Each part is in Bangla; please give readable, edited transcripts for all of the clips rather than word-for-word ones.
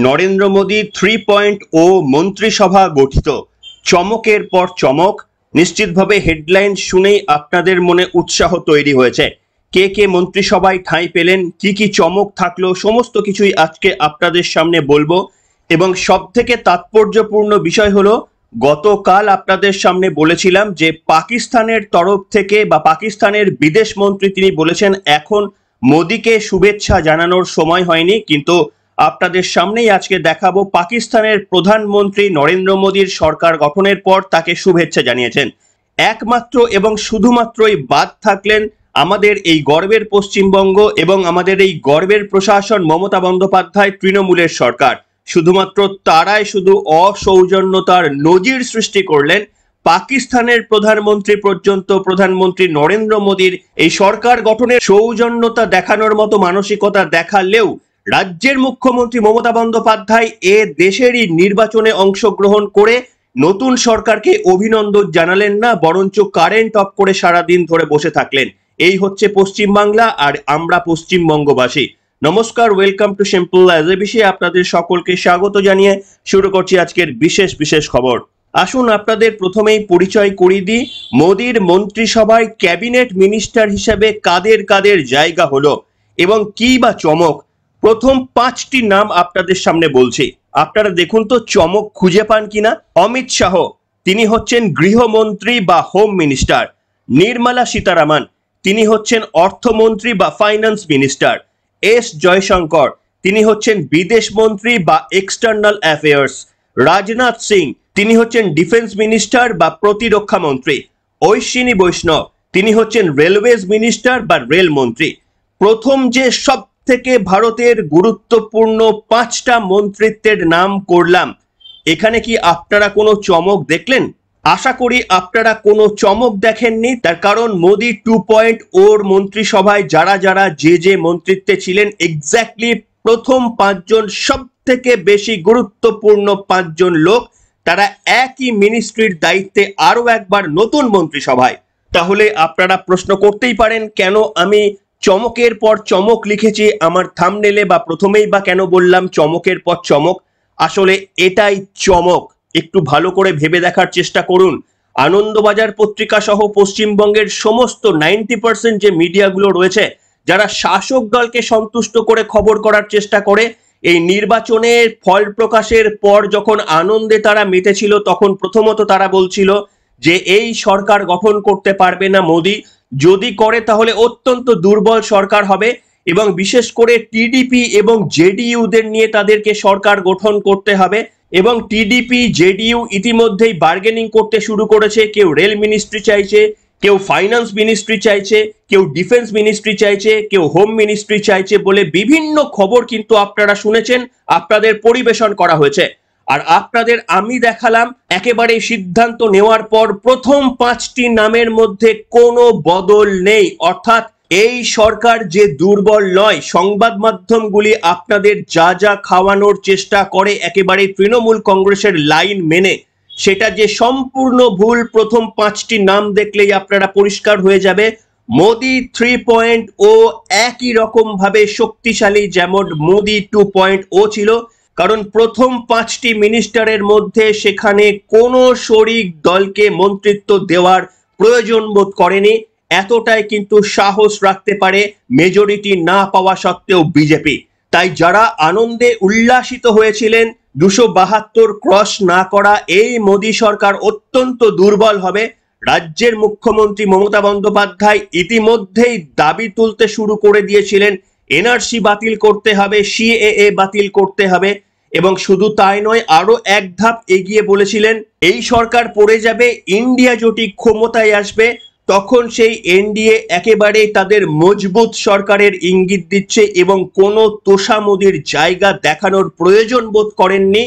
নরেন্দ্র মোদী 3.0 মন্ত্রিসভা গঠিত। চমকের পর চমক। নিশ্চিতভাবে হেডলাইন শুনেই আপনাদের মনে উৎসাহ তৈরি হয়েছে। কে কে মন্ত্রিসভায় ঠাঁই পেলেন, কি কি চমক থাকলো, সমস্ত কিছুই আজকে আপনাদের সামনে বলবো। এবং সব থেকে তাৎপর্যপূর্ণ বিষয় হলো, গতকাল আপনাদের সামনে বলেছিলাম যে পাকিস্তানের তরফ থেকে বা পাকিস্তানের বিদেশ মন্ত্রী তিনি বলেছেন এখন মোদীকে শুভেচ্ছা জানানোর সময় হয়নি, কিন্তু আপনাদের সামনেই আজকে দেখাবো পাকিস্তানের প্রধানমন্ত্রী নরেন্দ্র মোদীর সরকার গঠনের পর তাকে শুভেচ্ছা জানিয়েছেন। একমাত্র এবং শুধুমাত্রই বাদ থাকলেন আমাদের এই গর্বের পশ্চিমবঙ্গ এবং আমাদের এই গর্বের প্রশাসন মমতা বন্দ্যোপাধ্যায় তৃণমূলের সরকার। শুধুমাত্র তারাই শুধু অসৌজন্যতার নজির সৃষ্টি করলেন। পাকিস্তানের প্রধানমন্ত্রী পর্যন্ত প্রধানমন্ত্রী নরেন্দ্র মোদীর এই সরকার গঠনের সৌজন্যতা দেখানোর মতো মানসিকতা দেখালেও রাজ্যের মুখ্যমন্ত্রী মমতা বন্দ্যোপাধ্যায় দেশেরই নির্বাচনে অংশগ্রহণ করে নতুন সরকারকে অভিনন্দন জানালেন না, বরঞ্চ কারেন্ট অফ করে সারাদিন ধরে বসে থাকলেন। এই হচ্ছে পশ্চিমবাংলা আর আমরা পশ্চিমবঙ্গবাসী। নমস্কার, welcome to simple as A BC. আপনাদের সকলকে স্বাগত জানিয়ে শুরু করছি আজকের বিশেষ খবর। আসুন আপনাদের প্রথমেই পরিচয় করিয়ে দিই মোদীর মন্ত্রিসভায় ক্যাবিনেট মিনিস্টার হিসেবে কাদের কাদের জায়গা হলো এবং কি বা চমক। প্রথম 5টি নাম আপনাদের সামনে বলছি, আপনারা দেখুন তো চমক খুঁজে পান কিনা। অমিত শাহ, তিনি হচ্ছেন গৃহমন্ত্রী বা হোম মিনিস্টার। নির্মলা সীতারামন, তিনি হচ্ছেন অর্থমন্ত্রী বা ফাইন্যান্স মিনিস্টার। এস জয়শঙ্কর, তিনি হচ্ছেন বিদেশ মন্ত্রী বা এক্সটার্নাল অ্যাফেয়ার্স। রাজনাথ সিং, তিনি হচ্ছেন ডিফেন্স মিনিস্টার বা প্রতিরক্ষা মন্ত্রী। অশ্বিনী বৈষ্ণব, তিনি হচ্ছেন রেলওয়েজ মিনিস্টার বা রেল মন্ত্রী। প্রথম যে সব থেকে ভারতের গুরুত্বপূর্ণ 5টা মন্ত্রিত্বের নাম করলাম, এখানে কি আপনারা কোনো চমক দেখলেন? আশা করি আপনারা কোনো চমক দেখেননি, তার কারণ মোদী 2.0 মন্ত্রিসভায় যারা যারা যে মন্ত্রিত্বে ছিলেন এক্স্যাক্টলি প্রথম 5জন সব থেকে বেশি গুরুত্বপূর্ণ 5জন লোক, তারা একই মিনিস্ট্রির দায়িত্বে আরো একবার নতুন মন্ত্রিসভায়। তাহলে আপনারা প্রশ্ন করতেই পারেন কেন আমি চমকের পর চমক লিখেছি আমার থাম্বনেলে, বা প্রথমেই বা কেন বললাম চমকের পর চমক। আসলে এটাই চমক, একটু ভালো করে ভেবে দেখার চেষ্টা করুন। আনন্দবাজার পত্রিকা সহ পশ্চিমবঙ্গের সমস্ত 90% যে মিডিয়াগুলো রয়েছে, যারা শাসক দলকে সন্তুষ্ট করে খবর করার চেষ্টা করে, এই নির্বাচনের ফল প্রকাশের পর যখন আনন্দে তারা মেতেছিল, তখন প্রথমত তারা বলছিল যে এই সরকার গঠন করতে পারবে না মোদী, যদি করে তাহলে অত্যন্ত দুর্বল সরকার হবে এবং বিশেষ করে টিডিপি এবং জেডিইউদের নিয়ে তাদেরকে সরকার গঠন করতে হবে। এবং টিডিপি জেডিইউ ইতিমধ্যেই বার্গেনিং করতে শুরু করেছে। কেউ রেল মিনিস্ট্রি চাইছে, কেউ ফাইন্যান্স মিনিস্ট্রি চাইছে, কেউ ডিফেন্স মিনিস্ট্রি চাইছে, কেউ হোম মিনিস্ট্রি চাইছে বলে বিভিন্ন খবর কিন্তু আপনারা শুনেছেন, আপনাদের পরিবেশন করা হয়েছে। আর আপনাদের আমি দেখালাম একেবারে সিদ্ধান্ত নেওয়ার পর প্রথম 5টি নামের মধ্যে কোনো বদল নেই, অর্থাৎ এই সরকার যে দুর্বল নয়। সংবাদ মাধ্যমগুলি আপনাদের যা যা খাওয়ানোর চেষ্টা করে একেবারে তৃণমূল কংগ্রেসের লাইন মেনে, সেটা যে সম্পূর্ণ ভুল। প্রথম 5টি নাম দেখলেই আপনারা পরিষ্কার হয়ে যাবে। মোদী 3.0 একই রকম ভাবে শক্তিশালী যেমন মোদী 2.0 ছিল, কারণ প্রথম 5টি মিনিস্টারের মধ্যে সেখানে কোনো শরিক দলকে মন্ত্রিত্ব দেওয়ার প্রয়োজন বোধ করেনি। এতটাই কিন্তু সাহস রাখতে পারে মেজরিটি না পাওয়া সত্ত্বেও বিজেপি। তাই যারা আনন্দে উল্লাসিত হয়েছিলেন 272 ক্রস না করা এই মোদী সরকার অত্যন্ত দুর্বল হবে, রাজ্যের মুখ্যমন্ত্রী মমতা বন্দ্যোপাধ্যায় ইতিমধ্যেই দাবি তুলতে শুরু করে দিয়েছিলেন এনআরসি বাতিল করতে হবে, সিএএ বাতিল করতে হবে। এবং শুধু তাই নয়, আরো এক ধাপ এগিয়ে বলেছিলেন এই সরকার পড়ে যাবে, ইন্ডিয়া জোটই ক্ষমতায় আসবে, তখন সেই এনডিএ একেবারে তাদের মজবুত সরকারের ইঙ্গিত দিচ্ছে এবং কোনো তোষামোদির জায়গা দেখানোর প্রয়োজন বোধ করেননি।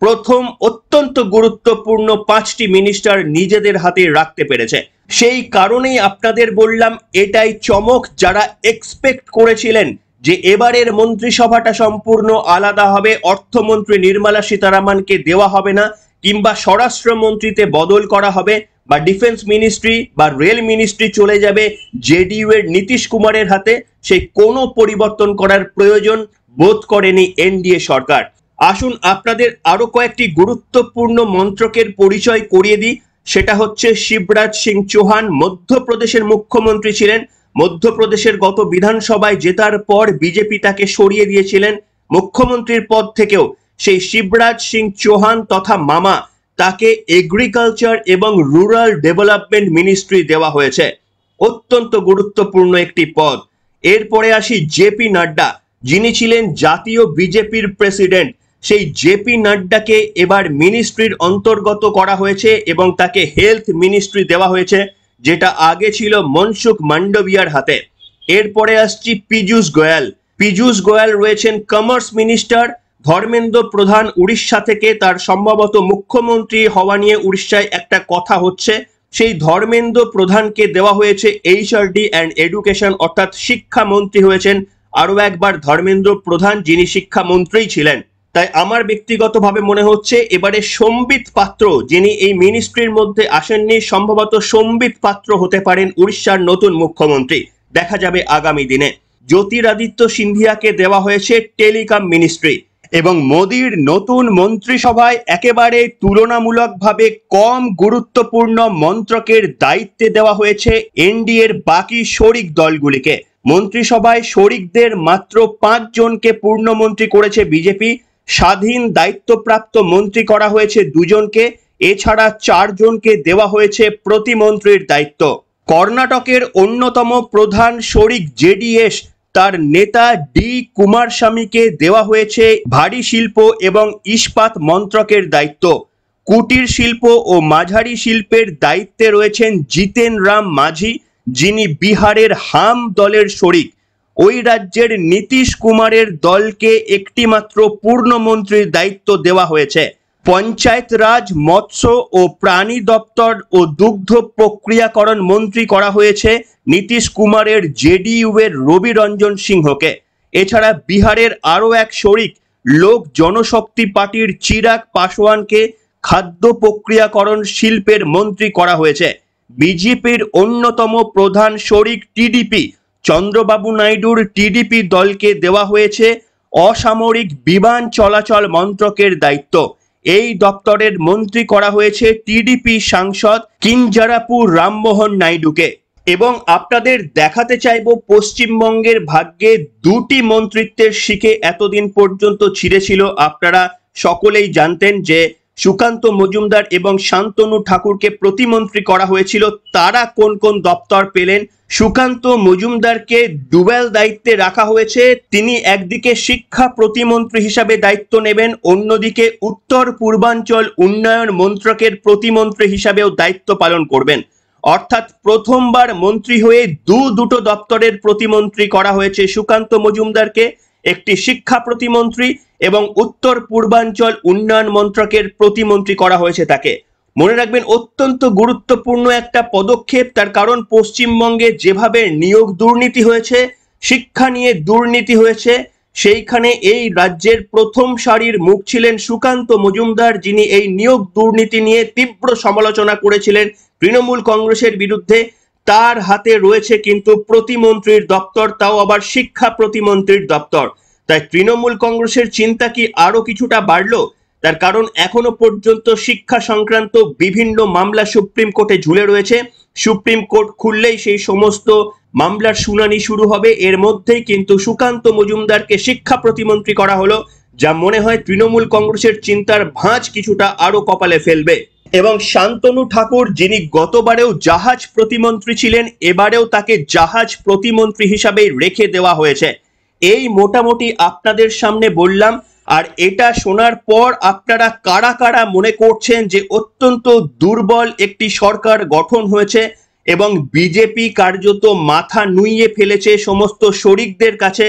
প্রথম অত্যন্ত গুরুত্বপূর্ণ 5টি মিনিস্টার নিজেদের হাতে রাখতে পেরেছে। সেই কারণেই আপনাদের বললাম এটাই চমক। যারা এক্সপেক্ট করেছিলেন যে এবারের মন্ত্রিসভাটা সম্পূর্ণ আলাদা হবে, অর্থমন্ত্রী নির্মলা সীতারামনকে দেওয়া হবে না, কিংবা স্বরাষ্ট্রমন্ত্রীতে বদল করা হবে, বা ডিফেন্স মিনিস্ট্রি বা রেল মিনিস্ট্রি চলে যাবে জেডিইউ এর নীতিশ কুমারের হাতে, সেই কোনো পরিবর্তন করার প্রয়োজন বোধ করেনি এনডিএ সরকার। আসুন আপনাদের আরো কয়েকটি গুরুত্বপূর্ণ মন্ত্রকের পরিচয় করিয়ে দিই। সেটা হচ্ছে শিবরাজ সিং চৌহান মধ্যপ্রদেশের মুখ্যমন্ত্রী ছিলেন। মধ্যপ্রদেশের গত বিধানসভায় জেতার পর বিজেপি তাকে সরিয়ে দিয়েছিলেন মুখ্যমন্ত্রীর পদ থেকেও। সেই শিবরাজ সিং চৌহান তথা মামা তাকে এগ্রিকালচার এবং রুরাল ডেভেলপমেন্ট মিনিস্ট্রি দেওয়া হয়েছে, অত্যন্ত গুরুত্বপূর্ণ একটি পদ। এরপরে আসি জেপি নাড্ডা, যিনি ছিলেন জাতীয় বিজেপির প্রেসিডেন্ট। সেই জেপি নাড্ডাকে এবার মিনিস্ট্রির অন্তর্গত করা হয়েছে এবং তাকে হেলথ মিনিস্ট্রি দেওয়া হয়েছে, যেটা আগে ছিল মনসুখ মান্ডভিয়ার হাতে। এরপরে আসছি পীযূষ গোয়াল। পীযূষ গোয়াল রয়েছেন কমার্স মিনিস্টার। ধর্মেন্দ্র প্রধান উড়িষ্যা থেকে, তার সম্ভবত মুখ্যমন্ত্রী হওয়া নিয়ে উড়িষ্যায় একটা কথা হচ্ছে, সেই ধর্মেন্দ্র প্রধানকে দেওয়া হয়েছে এইচআরডি অ্যান্ড এডুকেশন, অর্থাৎ শিক্ষামন্ত্রী হয়েছেন আরো একবার ধর্মেন্দ্র প্রধান, যিনি শিক্ষামন্ত্রী ছিলেন। তাই আমার ব্যক্তিগতভাবে মনে হচ্ছে এবারে সম্বিত পাত্র, যিনি এই মিনিস্ট্রির মধ্যে আসেননি, সম্ভবত সম্বিত পাত্র হতে পারেন উড়িষ্যার নতুন মুখ্যমন্ত্রী। দেখা যাবে আগামী দিনে। জ্যোতিরাদিত্য সিন্ধিয়াকে দেওয়া হয়েছে টেলিকম মিনিস্ট্রি। এবং মোদির নতুন মন্ত্রিসভায় একেবারে তুলনামূলকভাবে কম গুরুত্বপূর্ণ মন্ত্রকের দায়িত্বে দেওয়া হয়েছে এনডিএর বাকি শরিক দলগুলিকে। মন্ত্রিসভায় শরিকদের মাত্র 5 জনকে পূর্ণমন্ত্রী করেছে বিজেপি। স্বাধীন দায়িত্বপ্রাপ্ত মন্ত্রী করা হয়েছে 2 জনকে, এছাড়া 4 জনকে দেওয়া হয়েছে প্রতিমন্ত্রীর দায়িত্ব। কর্ণাটকের অন্যতম প্রধান শরিক জেডিএস, তার নেতা ডি কুমারস্বামীকে দেওয়া হয়েছে ভারী শিল্প এবং ইস্পাত মন্ত্রকের দায়িত্ব। কুটির শিল্প ও মাঝারি শিল্পের দায়িত্বে রয়েছেন জিতেন রাম মাঝি, যিনি বিহারের হাম দলের শরিক। ওই রাজ্যের নীতিশ কুমারের দলকে একটি মাত্র পূর্ণমন্ত্রীর দায়িত্ব দেওয়া হয়েছে। পঞ্চায়েত রাজ, মৎস্য ও প্রাণী দপ্তর ও দুগ্ধ প্রক্রিয়াকরণ মন্ত্রী করা হয়েছে নীতিশ কুমারের জেডিইউ এর রবি রঞ্জন সিংহকে। এছাড়া বিহারের আরো এক শরিক লোক জনশক্তি পার্টির চিরাগ পাসওয়ানকে খাদ্য প্রক্রিয়াকরণ শিল্পের মন্ত্রী করা হয়েছে। বিজেপির অন্যতম প্রধান শরিক টিডিপি, চন্দ্রবাবু নাইডুর টিডিপি দলকে দেওয়া হয়েছে অসামরিক বিমান চলাচল মন্ত্রকের দায়িত্ব। এই দপ্তরের মন্ত্রী করা হয়েছে টিডিপি সাংসদ কিঞ্জারাপু রামমোহন নাইডুকে। এবং আপনাদের দেখাতে চাইবো পশ্চিমবঙ্গের ভাগ্যে 2টি মন্ত্রিত্বের শিখে এতদিন পর্যন্ত ছিঁড়েছিল। আপনারা সকলেই জানতেন যে সুকান্ত মজুমদার এবং শান্তনু ঠাকুরকে প্রতিমন্ত্রী করা হয়েছিল। তারা কোন কোন দপ্তর পেলেন? সুকান্ত মজুমদারকে ডুবেল দায়িত্বে রাখা হয়েছে। তিনি একদিকে শিক্ষা প্রতিমন্ত্রী হিসাবে দায়িত্ব নেবেন, অন্যদিকে উত্তর পূর্বাঞ্চল উন্নয়ন মন্ত্রকের প্রতিমন্ত্রী হিসাবেও দায়িত্ব পালন করবেন। অর্থাৎ প্রথমবার মন্ত্রী হয়ে দুটো দপ্তরের প্রতিমন্ত্রী করা হয়েছে সুকান্ত মজুমদারকে, একটি শিক্ষা প্রতিমন্ত্রী এবং উত্তর পূর্বাঞ্চল উন্নয়ন মন্ত্রকের প্রতিমন্ত্রী করা হয়েছে তাকে। মনে রাখবেন, অত্যন্ত গুরুত্বপূর্ণ একটা পদক্ষেপ। তার কারণ পশ্চিমবঙ্গে যেভাবে নিয়োগ দুর্নীতি হয়েছে, শিক্ষা নিয়ে দুর্নীতি হয়েছে, সেইখানে এই রাজ্যের প্রথম সারির মুখ ছিলেন সুকান্ত মজুমদার, যিনি এই নিয়োগ দুর্নীতি নিয়ে তীব্র সমালোচনা করেছিলেন তৃণমূল কংগ্রেসের বিরুদ্ধে। তার হাতে রয়েছে কিন্তু প্রতিমন্ত্রীর দপ্তর, তাও আবার শিক্ষা প্রতিমন্ত্রীর দপ্তর। তাই তৃণমূল কংগ্রেসের চিন্তা কি আরো কিছুটা বাড়লো? তার কারণ এখনো পর্যন্ত শিক্ষা সংক্রান্ত বিভিন্ন মামলা সুপ্রিম কোর্টে ঝুলে রয়েছে। সুপ্রিম কোর্ট খুললেই সেই সমস্ত মামলার শুনানি শুরু হবে। এর মধ্যেই কিন্তু সুকান্ত মজুমদারকে শিক্ষা প্রতিমন্ত্রী করা হলো, যা মনে হয় তৃণমূল কংগ্রেসের চিন্তার ভাঁজ কিছুটা আরো কপালে ফেলবে। এবং শান্তনু ঠাকুর, যিনি গতবারেও জাহাজ প্রতিমন্ত্রী ছিলেন, এবারেও তাকে জাহাজ প্রতিমন্ত্রী হিসাবেই রেখে দেওয়া হয়েছে। এই মোটামুটি আপনাদের সামনে বললাম। আর এটা শোনার পর আপনারা কারা কারা মনে করছেন যে অত্যন্ত দুর্বল একটি সরকার গঠন হয়েছে এবং বিজেপি কার্যত মাথা নুইয়ে ফেলেছে সমস্ত শরিকদের কাছে?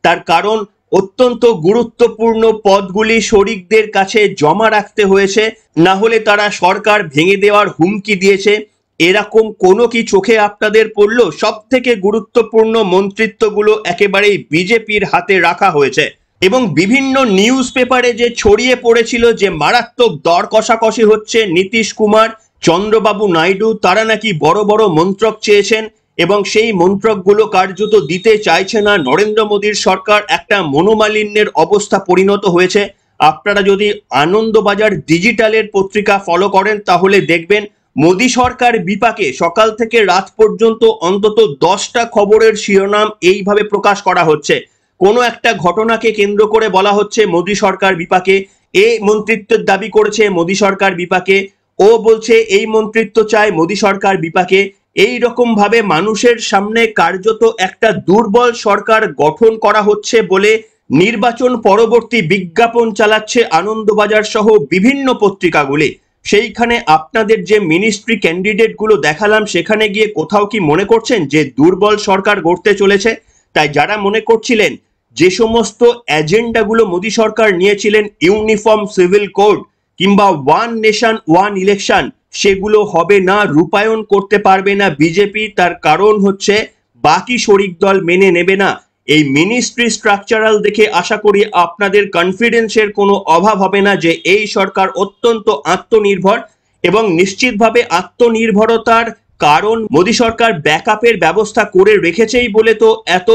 তার কারণ অত্যন্ত গুরুত্বপূর্ণ পদগুলি শরিকদের কাছে জমা রাখতে হয়েছে, না হলে তারা সরকার ভেঙে দেওয়ার হুমকি দিয়েছে। এরকম কোনো কি চোখে আপনাদের পড়লো? সব থেকে গুরুত্বপূর্ণ মন্ত্রিত্বগুলো একেবারেই বিজেপির হাতে রাখা হয়েছে। এবং বিভিন্ন নিউজ পেপারে যে ছড়িয়ে পড়েছিল যে মারাত্মক দর কষাকষি হচ্ছে, নীতিশ কুমার, চন্দ্রবাবু নাইডু তারা নাকি বড় বড় মন্ত্রক চেয়েছেন এবং সেই মন্ত্রকগুলো কার্যত দিতে চাইছে না নরেন্দ্র মোদীর সরকার, একটা মনোমালিন্যের অবস্থা পরিণত হয়েছে। আপনারা যদি আনন্দবাজার ডিজিটালের পত্রিকা ফলো করেন তাহলে দেখবেন মোদী সরকার বিপাকে সকাল থেকে রাত পর্যন্ত অন্তত 10টা খবরের শিরোনাম এইভাবে প্রকাশ করা হচ্ছে। কোনো একটা ঘটনাকে কেন্দ্র করে বলা হচ্ছে মোদী সরকার বিপাকে, এ মন্ত্রিত্বের দাবি করেছে মোদী সরকার বিপাকে, ও বলছে এই মন্ত্রিত্ব চায় মোদী সরকার বিপাকে। এই রকম ভাবে মানুষের সামনে কার্যত একটা দুর্বল সরকার গঠন করা হচ্ছে বলে নির্বাচন পরবর্তী বিজ্ঞাপন চালাচ্ছে আনন্দবাজার সহ বিভিন্ন পত্রিকাগুলি। সেইখানে আপনাদের যে মিনিস্ট্রি ক্যান্ডিডেট গুলো দেখালাম, সেখানে গিয়ে কোথাও কি মনে করছেন যে দুর্বল সরকার গড়তে চলেছে? তাই যারা মনে করছিলেন যে সমস্ত এজেন্ডাগুলো মোদী সরকার নিয়েছিলেন, ইউনিফর্ম সিভিল কোড কিংবা ওয়ান নেশন ওয়ান ইলেকশন, সেগুলো হবে না, রূপায়ণ করতে পারবে না বিজেপি। তার কারণ হচ্ছে বাকি শরিক দল মেনে নেবে না। এই মিনিস্ট্রি স্ট্রাকচারাল দেখে আশা করি আপনাদের কনফিডেন্সের কোনো অভাব হবে না যে এই সরকার অত্যন্ত আত্মনির্ভর, এবং নিশ্চিতভাবে আত্মনির্ভরতার কারণ মোদী সরকার ব্যাকআপের ব্যবস্থা করে রেখেছেই বলে তো এত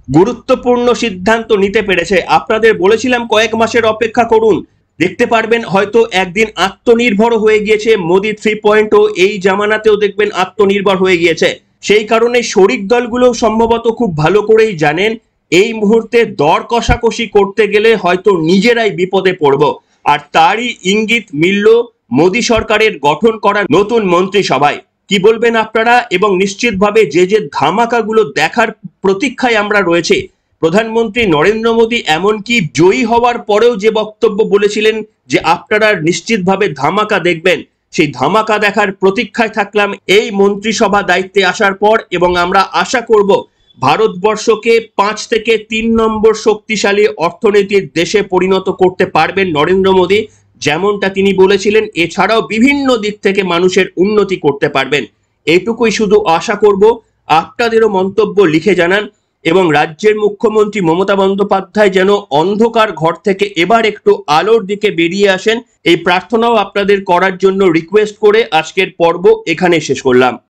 গুরুত্বপূর্ণ সিদ্ধান্ত নিতে পেরেছে। আপনাদের বলেছিলাম কয়েক মাসের অপেক্ষা করুন, দেখতে পারবেন হয়তো একদিন আত্মনির্ভর হয়ে গিয়েছে মোদি 3.0, এই জামানাতেও দেখবেন আত্মনির্ভর হয়ে গিয়েছে। সেই কারণে শরিক দলগুলো সম্ভবত খুব ভালো করেই জানেন এই মুহূর্তে দর কষাকষি করতে গেলে হয়তো নিজেরাই বিপদে পড়ব। আর তারই ইঙ্গিত মিলল মোদী সরকারের গঠন করা নতুন মন্ত্রিসভায়। কি বলবেন আপনারা? এবং নিশ্চিতভাবে যে যে ধামাকাগুলো দেখার প্রতীক্ষায় আমরা রয়েছে, প্রধানমন্ত্রী নরেন্দ্র মোদী এমনকি জয়ী হওয়ার পরেও যে বক্তব্য বলেছিলেন যে আপনারা নিশ্চিতভাবে ধামাকা দেখবেন, সেই ধামাকা দেখার প্রতীক্ষায় থাকলাম এই মন্ত্রিসভা দায়িত্বে আসার পর। এবং আমরা আশা করব ভারতবর্ষকে 5 থেকে 3 নম্বর শক্তিশালী অর্থনীতির দেশে পরিণত করতে পারবেন নরেন্দ্র মোদী, যেমনটা তিনি বলেছিলেন। এছাড়াও বিভিন্ন দিক থেকে মানুষের উন্নতি করতে পারবেন, এটুকুই শুধু আশা করব। আপনাদেরও মন্তব্য লিখে জানান, এবং রাজ্যের মুখ্যমন্ত্রী মমতা বন্দ্যোপাধ্যায় যেন অন্ধকার ঘর থেকে এবার একটু আলোর দিকে বেরিয়ে আসেন, এই প্রার্থনাও আপনাদের করার জন্য রিকোয়েস্ট করে আজকের পর্ব এখানে শেষ করলাম।